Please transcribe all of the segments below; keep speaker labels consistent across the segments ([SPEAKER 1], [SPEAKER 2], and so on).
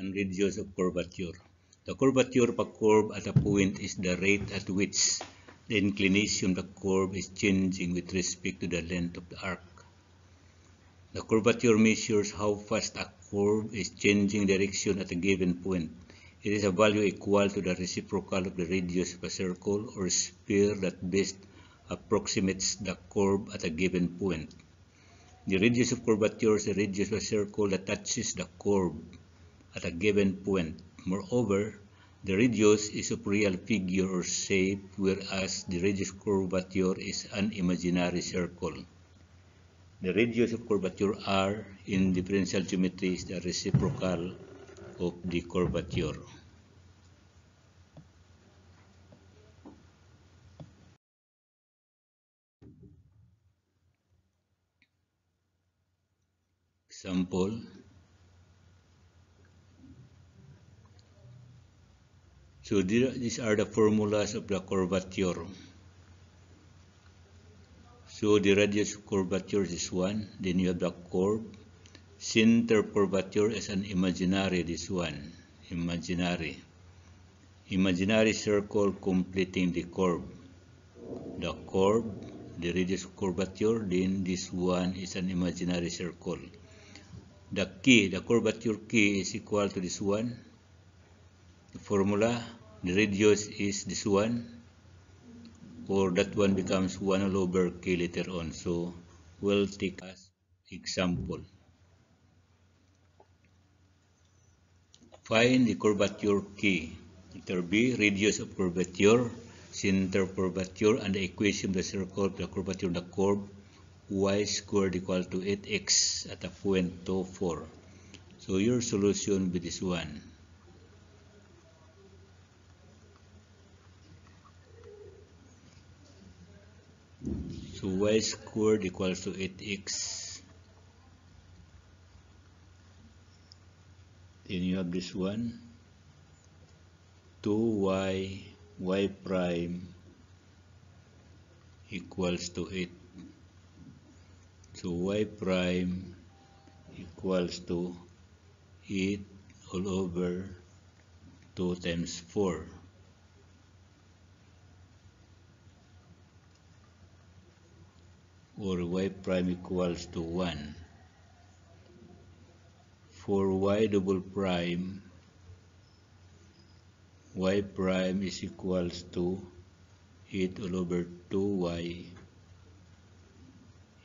[SPEAKER 1] and radius of curvature. The curvature of a curve at a point is the rate at which the inclination of the curve is changing with respect to the length of the arc. The curvature measures how fast a curve is changing direction at a given point. It is a value equal to the reciprocal of the radius of a circle or sphere that best approximates the curve at a given point. The radius of curvature is the radius of a circle that touches the curve at a given point. Moreover, the radius is of real figure or shape, whereas the radius of curvature is an imaginary circle. The radius of curvature r in differential geometry is the reciprocal of the curvature. Example. So these are the formulas of the curvature. So the radius of curvature is 1. Then you have the curve. Center of curvature is an imaginary, this one. Imaginary. Imaginary circle completing the curve. The curve, the radius of curvature, then this one is an imaginary circle. The key, the curvature key is equal to this one. The formula, the radius is this one, or that one becomes 1 all over k later on. So we'll take as example. Find the curvature key. Letter B, radius of curvature, center of curvature, and the equation of the circle of the curvature of the curve y squared equal to 8x at a point 2, 4. So your solution will be this one. So y squared equals to 8x. Then you have this one, 2y, y prime equals to 8. So y prime equals to 8 all over 2 times 4. Or y prime equals to 1. For y double prime, y prime is equals to 8 all over 2y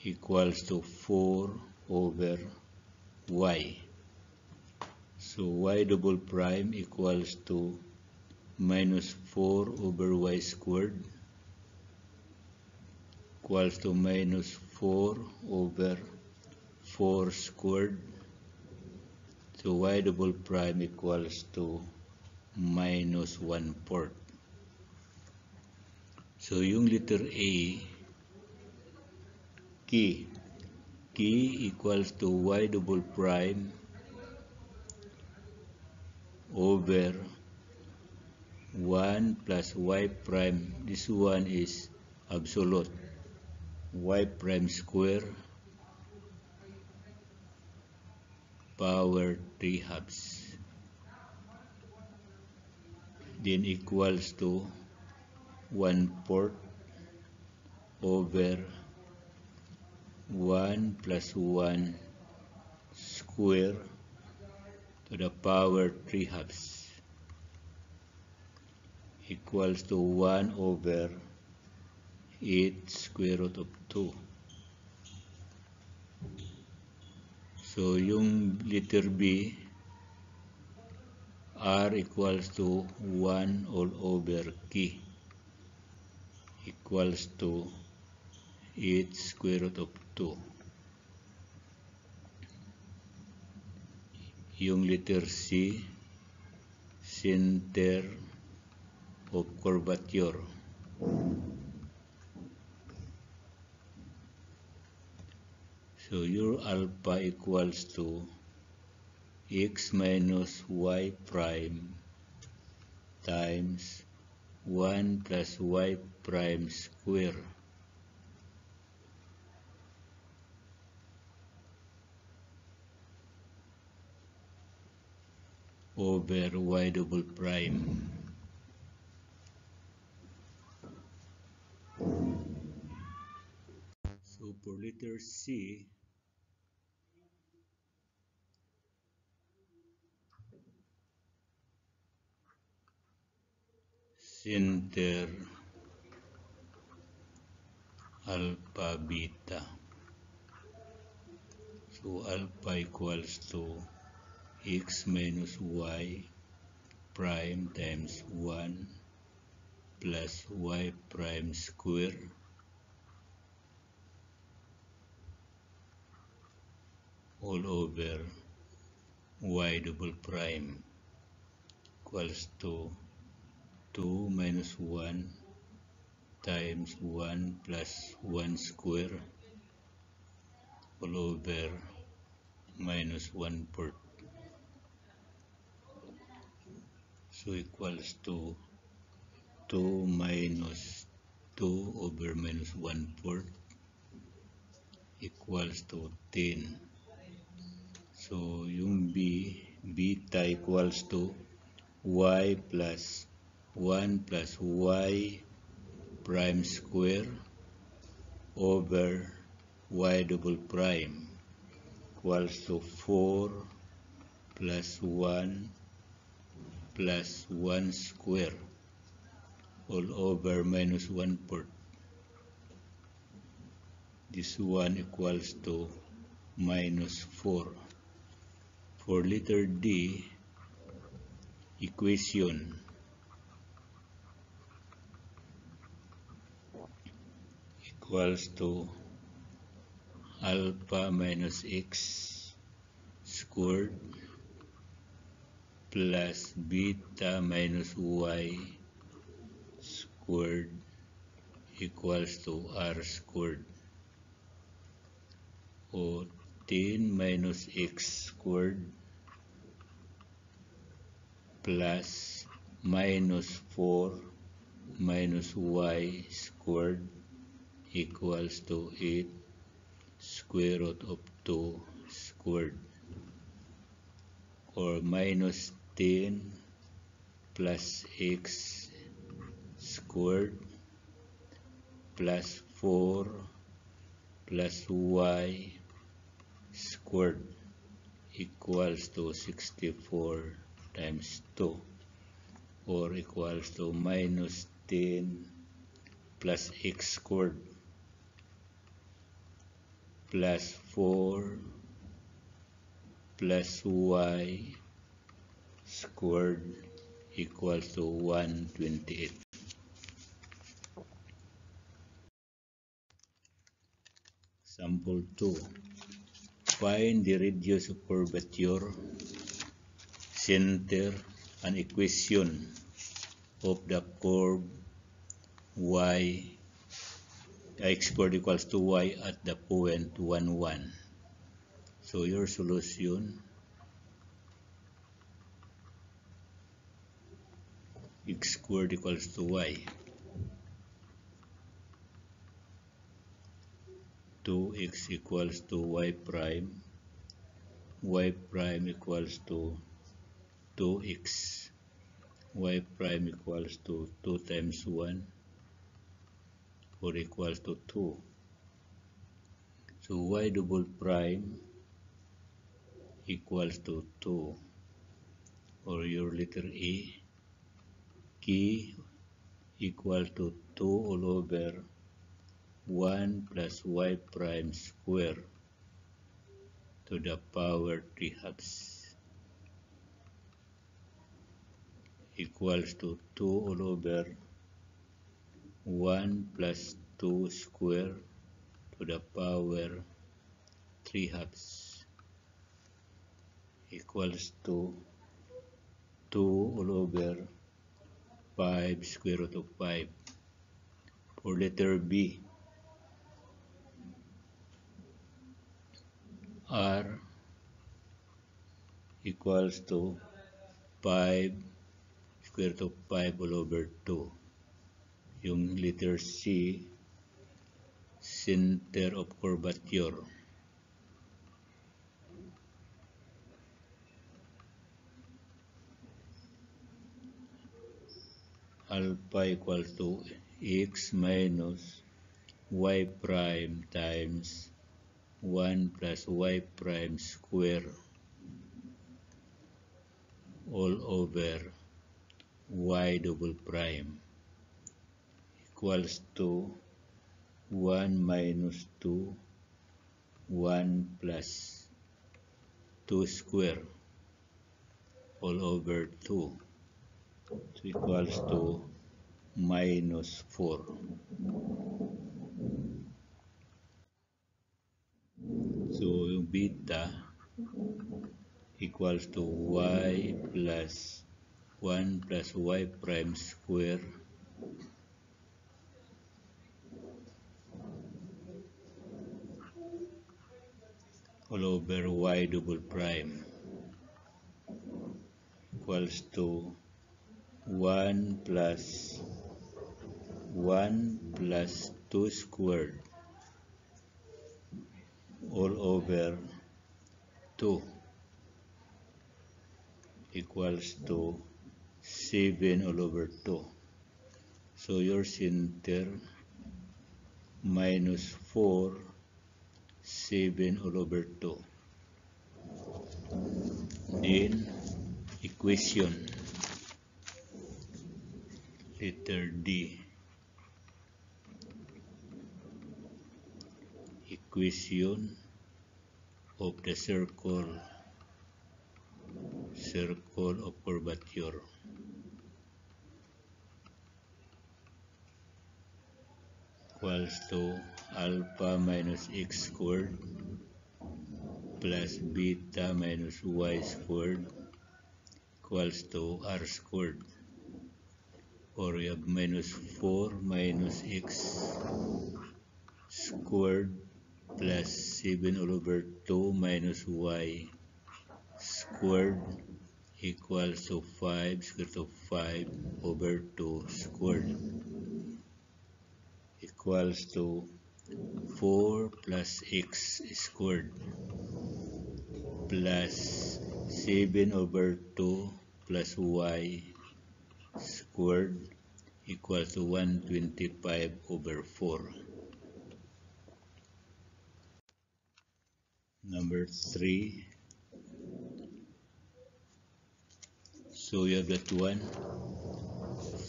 [SPEAKER 1] equals to 4 over y. So y double prime equals to minus 4 over y squared equals to minus 4 over 4 squared. So y double prime equals to minus 1/4. So yung letter A, key equals to y double prime over 1 plus y prime. This one is absolute. Y prime square power 3/2. Then equals to 1/4 over 1 plus 1 square to the power 3/2 equals to 1 over 8 square root of 2. So yung letter B, R equals to 1 all over K equals to 8 square root of 2. Yung letter C, center of curvature. So your alpha equals to x minus y prime times 1 plus y prime square over y double prime. So for letter C, center alpha beta. So alpha equals to x minus y prime times 1 plus y prime square all over y double prime equals to 2 minus 1 times 1 plus 1 square all over minus 1/4. So equals to 2 minus 2 over minus 1/4 equals to 10. So yung beta equals to y plus 1 plus y prime square over y double prime equals to 4 plus 1 plus 1 square all over minus 1/4. This one equals to minus 4. For letter D, equation equals to alpha minus x squared plus beta minus y squared equals to r squared, o 10 minus x squared plus minus 4 minus y squared equals to 8 square root of 2 squared, or minus 10 plus x squared plus 4 plus y squared equals to 64 times 2, or equals to minus 10 plus x squared plus 4 plus y squared equals to 128. Example 2. Find the radius of curvature, center, and equation of the curve x squared equals to y at the point 1, 1. So your solution, x squared equals to y, 2x equals to y prime equals to 2x, y prime equals to 2 times 1, or equals to 2. So y double prime equals to 2, or your letter A, key equal to 2 all over 1 plus y prime square to the power 3 halves equals to 2 all over 1 plus 2 square to the power 3 halves equals to 2 all over 5 square root of 5. For letter B, R equals to 5 square root of 5 all over 2. Yung letter C, center of curvature. alpha equals to x minus y prime times 1 plus y prime square all over y double prime equals to 1 minus 2, 1 plus 2 square all over 2, so equals to minus 4. So yung beta equals to y plus 1 plus y prime square all over y double prime equals to 1 plus 2 squared all over 2 equals to 7 all over 2. So your center minus 4, 7 all over 2. Then equation letter D. Equation of the circle of curvature equals to alpha minus x squared plus beta minus y squared equals to r squared, or we have minus 4 minus x squared plus 7 all over 2 minus y squared equals to 5 square root of 5 over 2 squared equals to 4 plus x squared plus 7 over 2 plus y squared equals to 125 over 4. Number 3. So you have that one.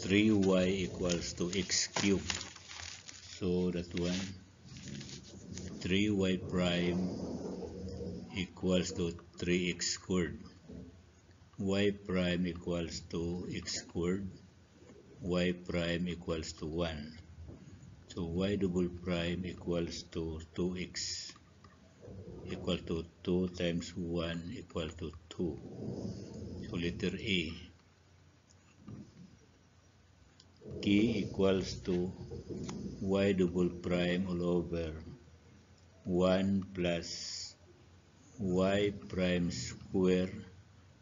[SPEAKER 1] 3y equals to x cubed. So that one. 3y prime equals to 3x squared. Y prime equals to x squared. Y prime equals to 1. So y double prime equals to 2x equal to 2 times 1 equal to 2. So letter A. K equals to y double prime all over 1 plus y prime square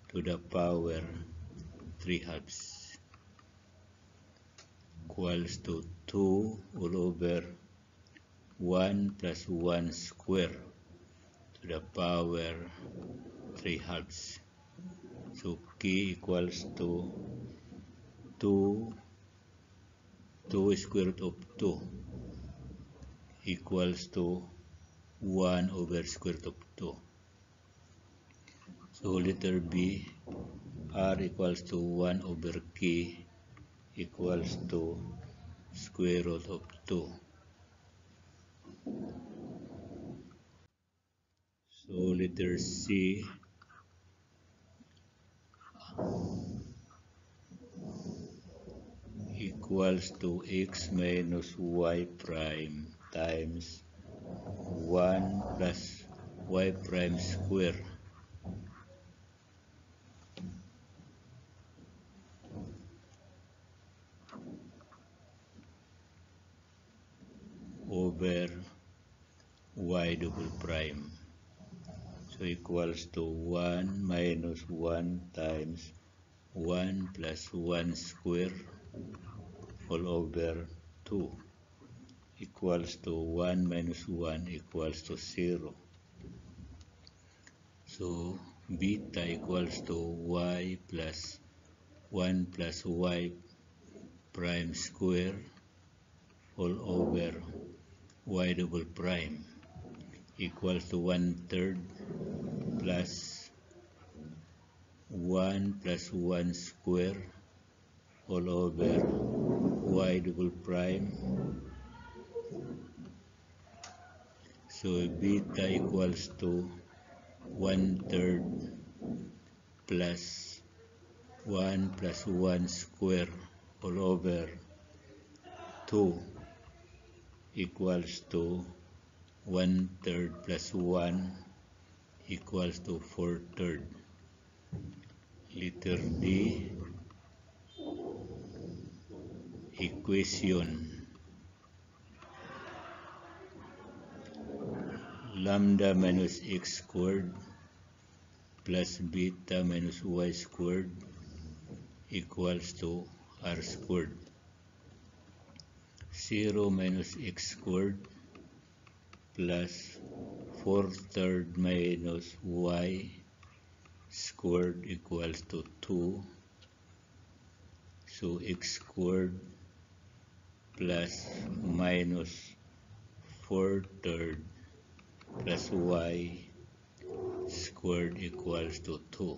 [SPEAKER 1] to the power 3 halves equals to 2 all over 1 plus 1 square to the power 3 halves. So K equals to 2 square root of 2 equals to 1 over square root of 2. So letter B, R equals to 1 over K equals to square root of 2. So letter C, equals to x minus y prime times 1 plus y prime square over y double prime. So equals to 1 minus 1 times 1 plus 1 square all over 2 equals to 1 minus 1 equals to 0. So beta equals to y plus 1 plus y prime square all over y double prime equals to 1/3 plus 1 plus 1 square all over y double prime. So beta equals to 1/3 plus 1 plus 1 square all over 2 equals to 1/3 plus 1 equals to 4/3. Letter D, equation. Lambda minus x squared plus beta minus y squared equals to r squared. 0 minus x squared plus 4/3 minus y squared equals to 2. So x squared plus minus 4/3 plus y squared equals to 2.